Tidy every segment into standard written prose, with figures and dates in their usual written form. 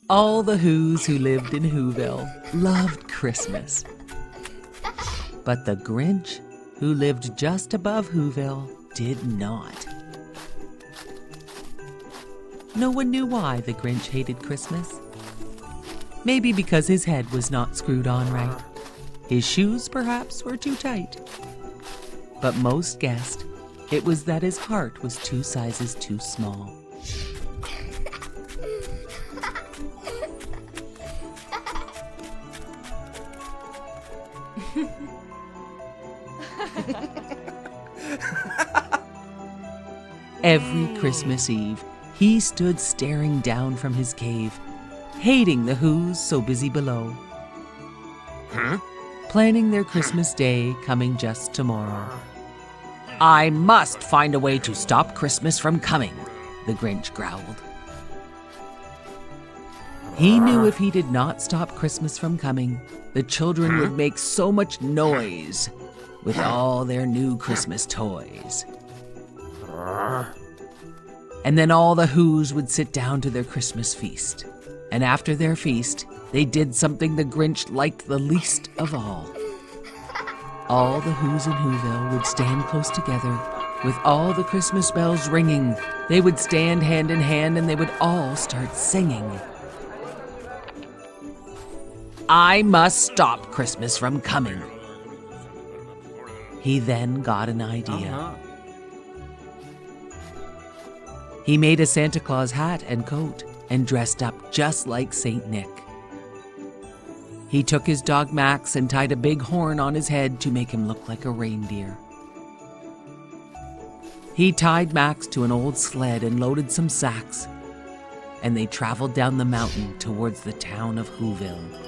All the Whos who lived in Whoville loved Christmas. But the Grinch, who lived just above Whoville, did not. No one knew why the Grinch hated Christmas. Maybe because his head was not screwed on right. His shoes, perhaps, were too tight. But most guessed it was that his heart was 2 sizes too small. Every Christmas Eve, he stood staring down from his cave, hating the Whos so busy below. Planning their Christmas day coming just tomorrow. I must find a way to stop Christmas from coming, the Grinch growled. He knew if he did not stop Christmas from coming, the children would make so much noise with all their new Christmas toys. And then all the Whos would sit down to their Christmas feast. And after their feast, they did something the Grinch liked the least of all. All the Whos in Whoville would stand close together, with all the Christmas bells ringing. They would stand hand in hand and they would all start singing. I must stop Christmas from coming. He then got an idea. He made a Santa Claus hat and coat and dressed up just like Saint Nick. He took his dog Max and tied a big horn on his head to make him look like a reindeer. He tied Max to an old sled and loaded some sacks, and they traveled down the mountain towards the town of Whoville.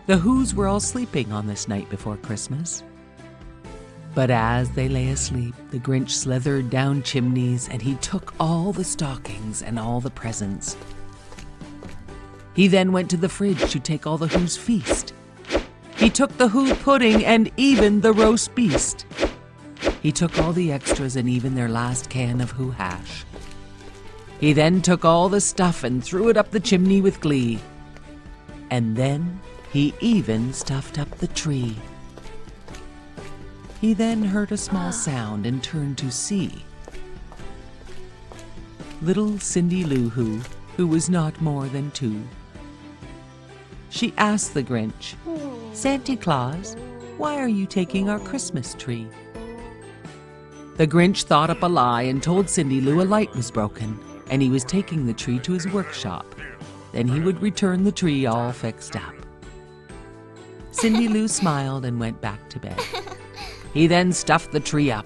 The Whos were all sleeping on this night before Christmas. But as they lay asleep, the Grinch slithered down chimneys and he took all the stockings and all the presents. He then went to the fridge to take all the Whos' feast. He took the Who pudding and even the roast beast. He took all the extras and even their last can of Who hash. He then took all the stuff and threw it up the chimney with glee. And then he even stuffed up the tree. He then heard a small sound and turned to see little Cindy Lou who was not more than 2. She asked the Grinch, "Santa Claus, why are you taking our Christmas tree?" The Grinch thought up a lie and told Cindy Lou a light was broken and he was taking the tree to his workshop. Then he would return the tree all fixed up. Cindy Lou smiled and went back to bed. He then stuffed the tree up.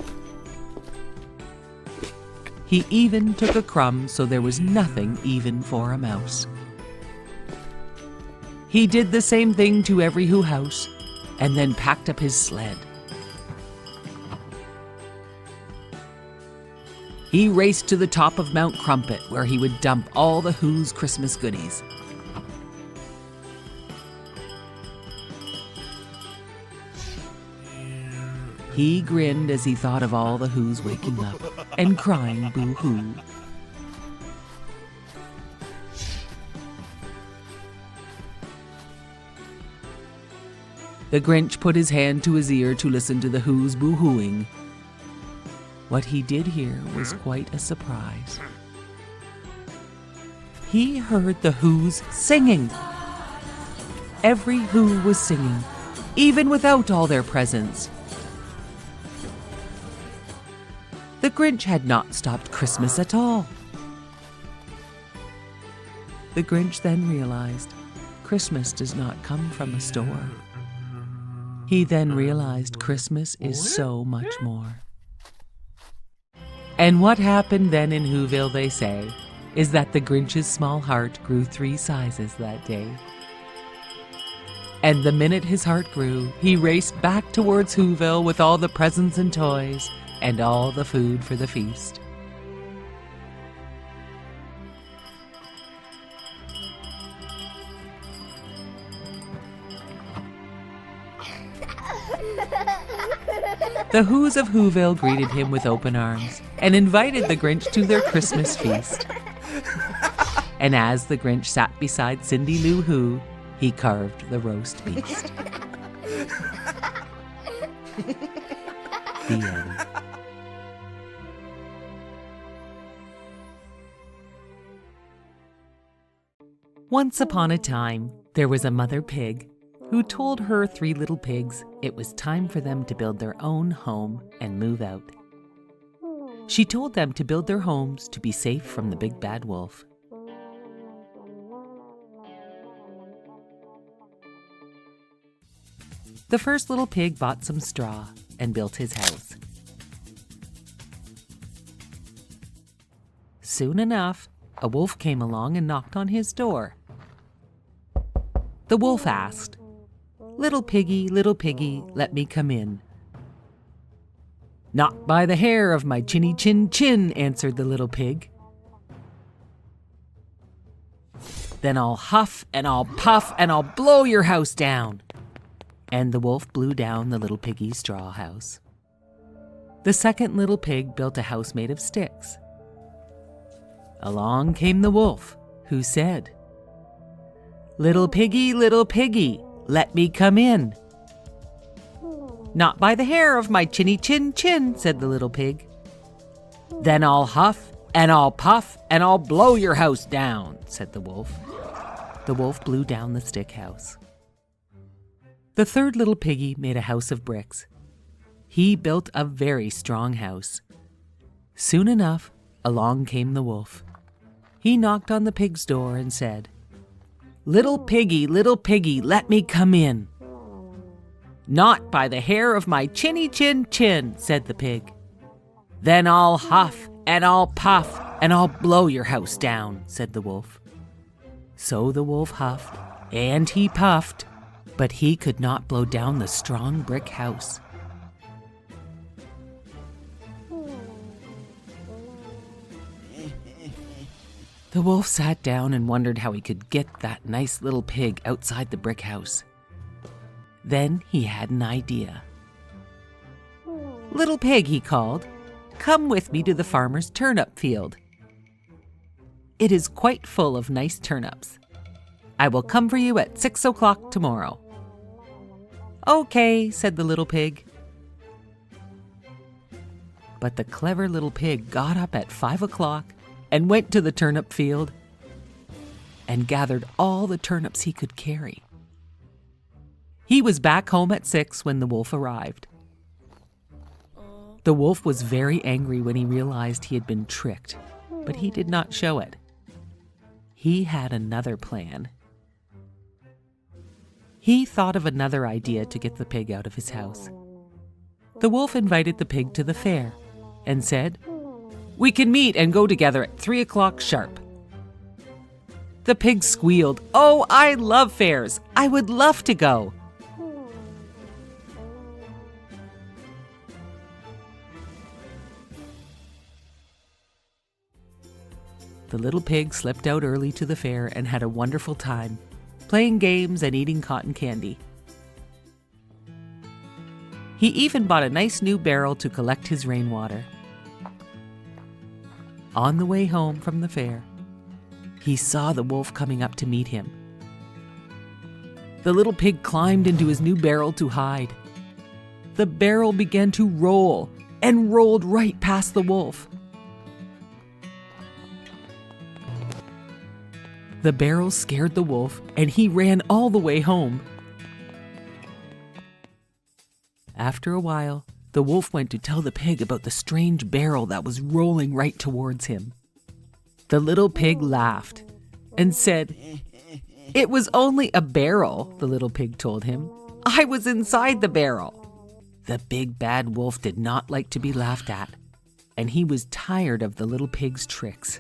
He even took a crumb so there was nothing even for a mouse. He did the same thing to every Who house and then packed up his sled. He raced to the top of Mount Crumpet where he would dump all the Whos' Christmas goodies. He grinned as he thought of all the Whos waking up and crying boo-hoo. The Grinch put his hand to his ear to listen to the Whos boo-hooing. What he did hear was quite a surprise. He heard the Whos singing. Every Who was singing, even without all their presents. The Grinch had not stopped Christmas at all. The Grinch then realized Christmas does not come from a store. He then realized Christmas is so much more. And what happened then in Whoville, they say, is that the Grinch's small heart grew 3 sizes that day. And the minute his heart grew, he raced back towards Whoville with all the presents and toys and all the food for the feast. The Who's of Whoville greeted him with open arms and invited the Grinch to their Christmas feast. And as the Grinch sat beside Cindy Lou Who, he carved the roast beast. The end. Once upon a time, there was a mother pig who told her 3 little pigs it was time for them to build their own home and move out. She told them to build their homes to be safe from the big bad wolf. The first little pig bought some straw and built his house. Soon enough, a wolf came along and knocked on his door. The wolf asked, little piggy, let me come in." "Not by the hair of my chinny chin chin," answered the little pig. "Then I'll huff and I'll puff and I'll blow your house down." And the wolf blew down the little piggy's straw house. The second little pig built a house made of sticks. Along came the wolf, who said, little piggy, let me come in." "Not by the hair of my chinny chin chin," said the little pig. "Then I'll huff and I'll puff and I'll blow your house down," said the wolf. The wolf blew down the stick house. The third little piggy made a house of bricks. He built a very strong house. Soon enough, along came the wolf. He knocked on the pig's door and said, little piggy, let me come in." "Not by the hair of my chinny chin chin," said the pig. "Then I'll huff and I'll puff and I'll blow your house down," said the wolf. So the wolf huffed and he puffed, but he could not blow down the strong brick house. The wolf sat down and wondered how he could get that nice little pig outside the brick house. Then he had an idea. "Little pig," he called, "come with me to the farmer's turnip field. It is quite full of nice turnips. I will come for you at 6 o'clock tomorrow." "Okay," said the little pig. But the clever little pig got up at 5 o'clock and went to the turnip field and gathered all the turnips he could carry. He was back home at 6 when the wolf arrived. The wolf was very angry when he realized he had been tricked, but he did not show it. He had another plan. He thought of another idea to get the pig out of his house. The wolf invited the pig to the fair and said, "We can meet and go together at 3 o'clock sharp." The pig squealed, "Oh, I love fairs. I would love to go." The little pig slipped out early to the fair and had a wonderful time, playing games and eating cotton candy. He even bought a nice new barrel to collect his rainwater. On the way home from the fair, he saw the wolf coming up to meet him. The little pig climbed into his new barrel to hide. The barrel began to roll and rolled right past the wolf. The barrel scared the wolf and he ran all the way home. After a while, the wolf went to tell the pig about the strange barrel that was rolling right towards him. The little pig laughed and said, "It was only a barrel," the little pig told him. "I was inside the barrel." The big bad wolf did not like to be laughed at, and he was tired of the little pig's tricks.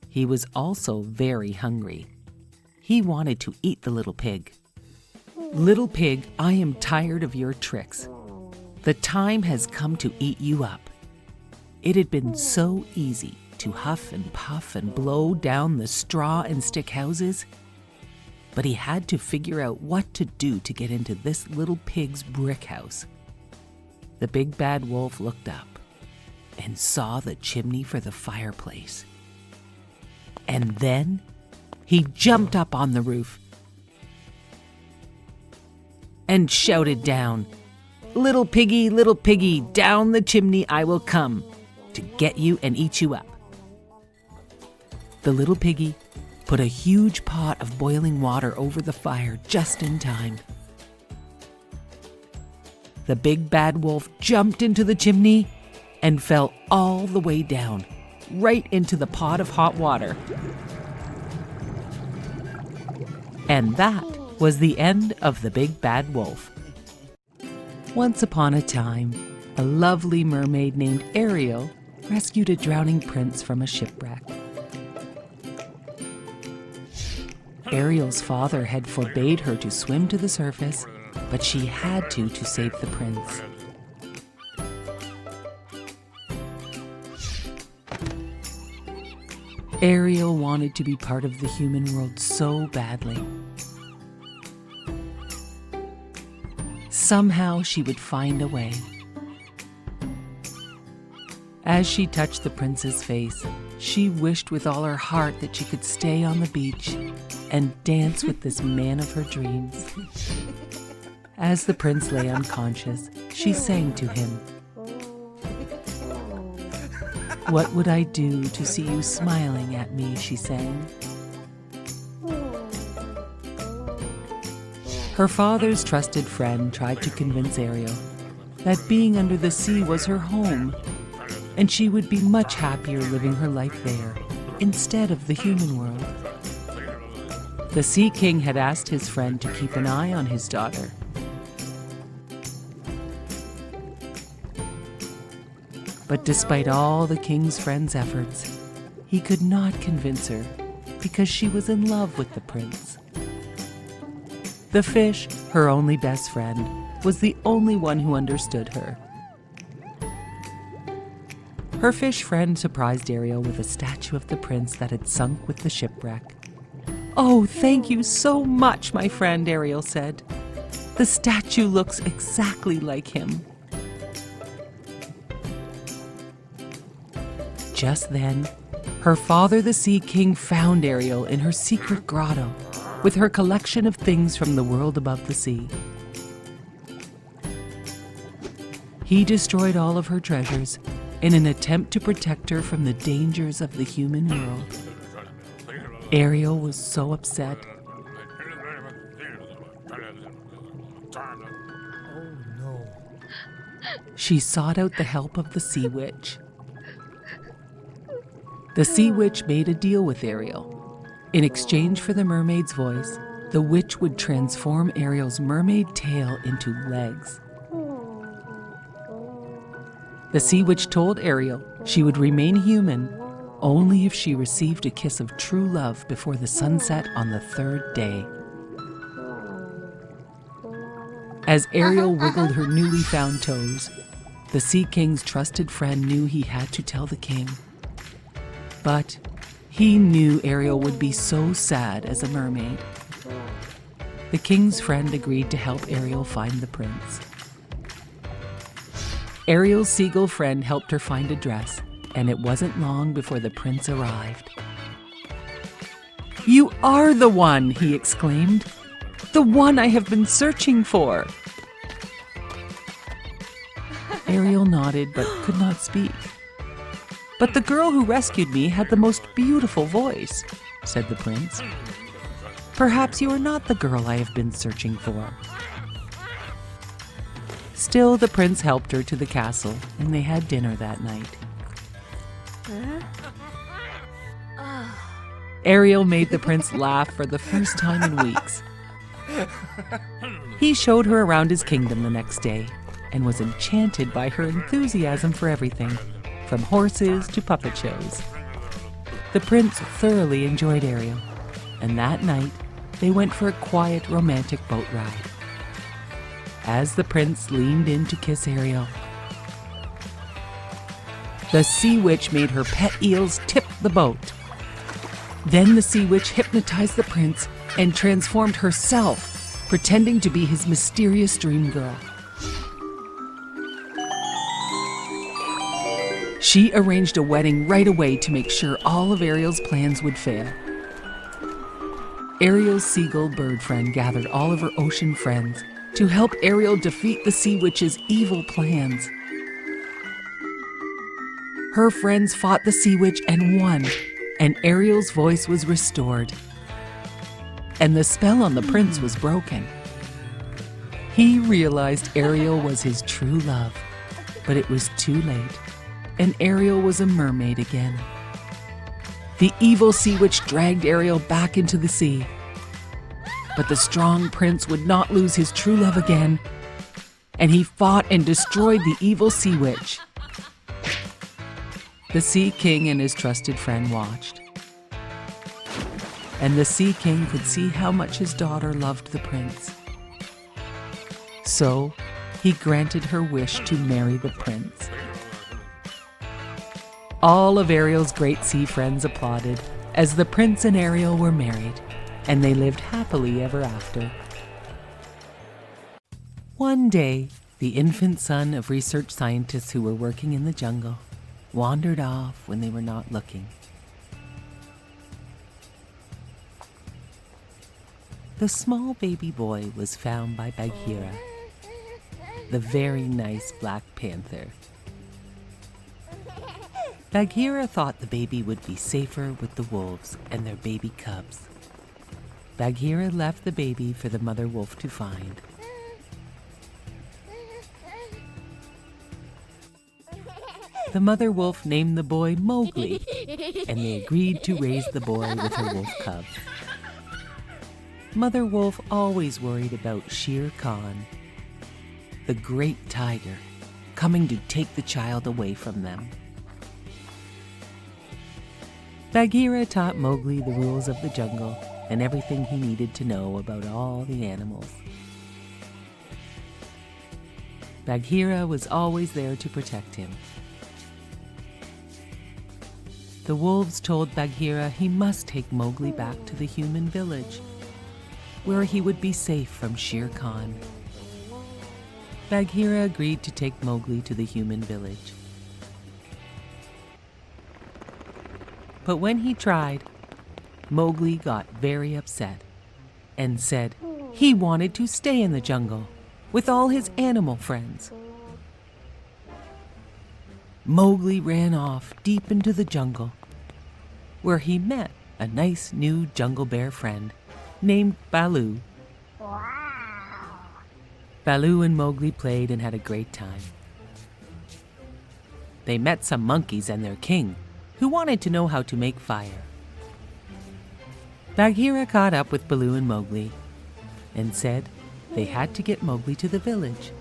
He was also very hungry. He wanted to eat the little pig. "Little pig, I am tired of your tricks. The time has come to eat you up." It had been so easy to huff and puff and blow down the straw and stick houses, but he had to figure out what to do to get into this little pig's brick house. the big bad wolf looked up and saw the chimney for the fireplace. And then he jumped up on the roof and shouted down, little piggy, down the chimney I will come to get you and eat you up." The little piggy put a huge pot of boiling water over the fire just in time. The big bad wolf jumped into the chimney and fell all the way down, right into the pot of hot water. And that was the end of the big bad wolf. Once upon a time, a lovely mermaid named Ariel rescued a drowning prince from a shipwreck. Ariel's father had forbade her to swim to the surface, but she had to save the prince. Ariel wanted to be part of the human world so badly. Somehow she would find a way. As she touched the prince's face, she wished with all her heart that she could stay on the beach and dance with this man of her dreams. As the prince lay unconscious, she sang to him, "What would I do to see you smiling at me?" she sang. Her father's trusted friend tried to convince Ariel that being under the sea was her home, and she would be much happier living her life there instead of the human world. The Sea King had asked his friend to keep an eye on his daughter. But despite all the king's friend's efforts, he could not convince her because she was in love with the prince. The fish, her only best friend, was the only one who understood her. Her fish friend surprised Ariel with a statue of the prince that had sunk with the shipwreck. "Oh, thank you so much, my friend," Ariel said. "The statue looks exactly like him." Just then, her father, the Sea King, found Ariel in her secret grotto with her collection of things from the world above the sea. He destroyed all of her treasures in an attempt to protect her from the dangers of the human world. Ariel was so upset. Oh no. She sought out the help of the Sea Witch. The Sea Witch made a deal with Ariel. In exchange for the mermaid's voice, the witch would transform Ariel's mermaid tail into legs. The Sea Witch told Ariel she would remain human only if she received a kiss of true love before the sunset on the third day. As Ariel wiggled her newly found toes, the Sea King's trusted friend knew he had to tell the king. But he knew Ariel would be so sad as a mermaid. The king's friend agreed to help Ariel find the prince. Ariel's seagull friend helped her find a dress, and it wasn't long before the prince arrived. "You are the one!" he exclaimed. "The one I have been searching for!" Ariel nodded but could not speak. "But the girl who rescued me had the most beautiful voice," said the prince. "Perhaps you are not the girl I have been searching for." Still, the prince helped her to the castle, and they had dinner that night. Ariel made the prince laugh for the first time in weeks. He showed her around his kingdom the next day and was enchanted by her enthusiasm for everything, from horses to puppet shows. The prince thoroughly enjoyed Ariel, and that night they went for a quiet, romantic boat ride. As the prince leaned in to kiss Ariel, the Sea Witch made her pet eels tip the boat. Then the Sea Witch hypnotized the prince and transformed herself, pretending to be his mysterious dream girl. She arranged a wedding right away to make sure all of Ariel's plans would fail. Ariel's seagull bird friend gathered all of her ocean friends to help Ariel defeat the sea witch's evil plans. Her friends fought the sea witch and won, and Ariel's voice was restored. And the spell on the prince was broken. He realized Ariel was his true love, but it was too late, and Ariel was a mermaid again. The evil sea witch dragged Ariel back into the sea. But the strong prince would not lose his true love again, and he fought and destroyed the evil sea witch. The Sea King and his trusted friend watched. And the Sea King could see how much his daughter loved the prince. So he granted her wish to marry the prince. All of Ariel's great sea friends applauded as the prince and Ariel were married, and they lived happily ever after. One day, the infant son of research scientists who were working in the jungle wandered off when they were not looking. The small baby boy was found by Bagheera, the very nice Black Panther. Bagheera thought the baby would be safer with the wolves and their baby cubs. Bagheera left the baby for the mother wolf to find. The mother wolf named the boy Mowgli, and they agreed to raise the boy with her wolf cubs. Mother wolf always worried about Shere Khan, the great tiger, coming to take the child away from them. Bagheera taught Mowgli the rules of the jungle and everything he needed to know about all the animals. Bagheera was always there to protect him. The wolves told Bagheera he must take Mowgli back to the human village, where he would be safe from Shere Khan. Bagheera agreed to take Mowgli to the human village. But when he tried, Mowgli got very upset and said he wanted to stay in the jungle with all his animal friends. Mowgli ran off deep into the jungle, where he met a nice new jungle bear friend named Baloo. Baloo and Mowgli played and had a great time. They met some monkeys and their king, who wanted to know how to make fire. Bagheera caught up with Baloo and Mowgli and said they had to get Mowgli to the village.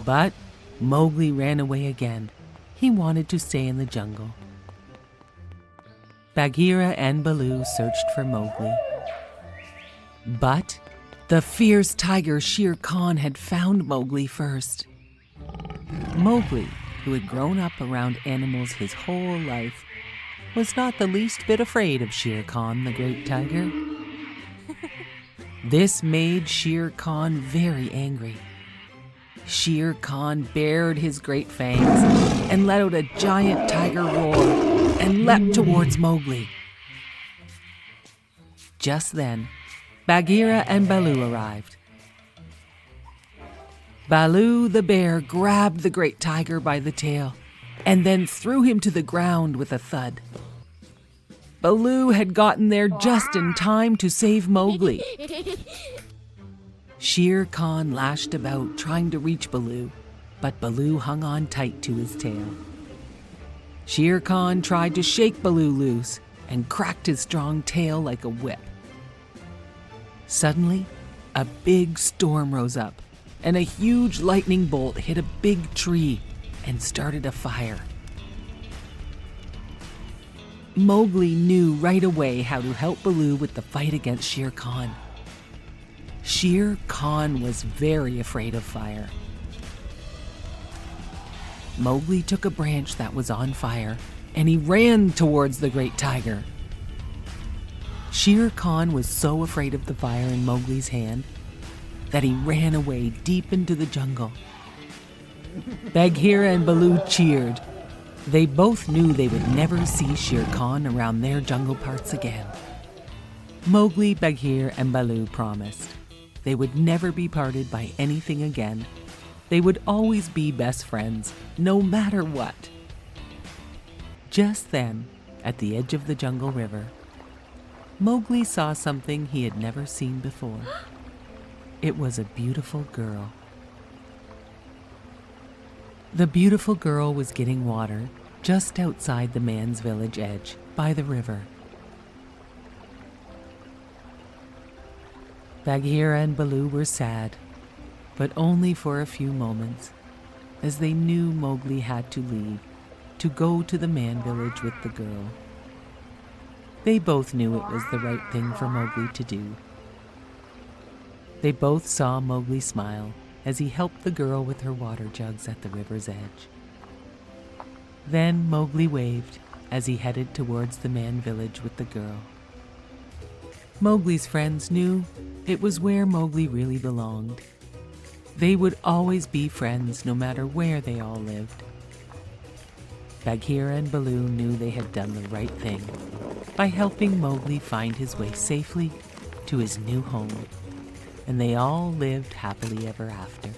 But Mowgli ran away again. He wanted to stay in the jungle. Bagheera and Baloo searched for Mowgli. But the fierce tiger Shere Khan had found Mowgli first. Mowgli, who had grown up around animals his whole life, was not the least bit afraid of Shere Khan, the great tiger. This made Shere Khan very angry. Shere Khan bared his great fangs and let out a giant tiger roar and leapt towards Mowgli. Just then, Bagheera and Baloo arrived. Baloo the bear grabbed the great tiger by the tail and then threw him to the ground with a thud. Baloo had gotten there just in time to save Mowgli. Shere Khan lashed about trying to reach Baloo, but Baloo hung on tight to his tail. Shere Khan tried to shake Baloo loose and cracked his strong tail like a whip. Suddenly, a big storm rose up, and a huge lightning bolt hit a big tree and started a fire. Mowgli knew right away how to help Baloo with the fight against Shere Khan. Shere Khan was very afraid of fire. Mowgli took a branch that was on fire and he ran towards the great tiger. Shere Khan was so afraid of the fire in Mowgli's hand that he ran away deep into the jungle. Bagheera and Baloo cheered. They both knew they would never see Shere Khan around their jungle parts again. Mowgli, Bagheera, and Baloo promised they would never be parted by anything again. They would always be best friends, no matter what. Just then, at the edge of the jungle river, Mowgli saw something he had never seen before. It was a beautiful girl. The beautiful girl was getting water just outside the man's village edge by the river. Bagheera and Baloo were sad, but only for a few moments, as they knew Mowgli had to leave to go to the man village with the girl. They both knew it was the right thing for Mowgli to do. They both saw Mowgli smile as he helped the girl with her water jugs at the river's edge. Then Mowgli waved as he headed towards the man village with the girl. Mowgli's friends knew it was where Mowgli really belonged. They would always be friends no matter where they all lived. Bagheera and Baloo knew they had done the right thing by helping Mowgli find his way safely to his new home, and they all lived happily ever after.